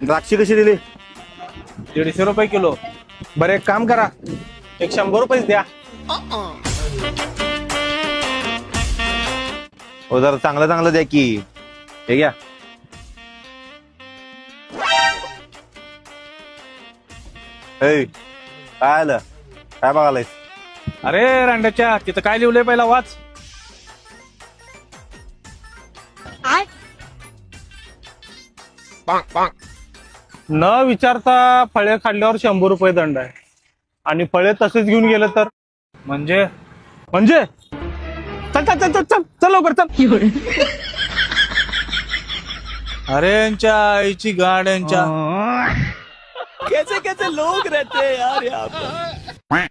द्राक्षी कशी दिली? 150 रुपये किलो. बरं एक काम करा, एक 100 रुपये द्या. हो जरा चांगलं चांगलं द्या की. हे घ्या. हे काय आलं? काय बघायलायस? अरे रांड्याच्या तिथं काय लिहिलंय पहिला वाच. न विचारता फळे खाल्ल्यावर 100 रुपये दंड आहे आणि फळे तसेच घेऊन गेलं तर म्हणजे म्हणजे चल चल चल चल चल चल लवकर चल. अरे यांच्या आईची गाड्यांच्या कैसे कैसे लोग रहते हैं यार यहाँ पर.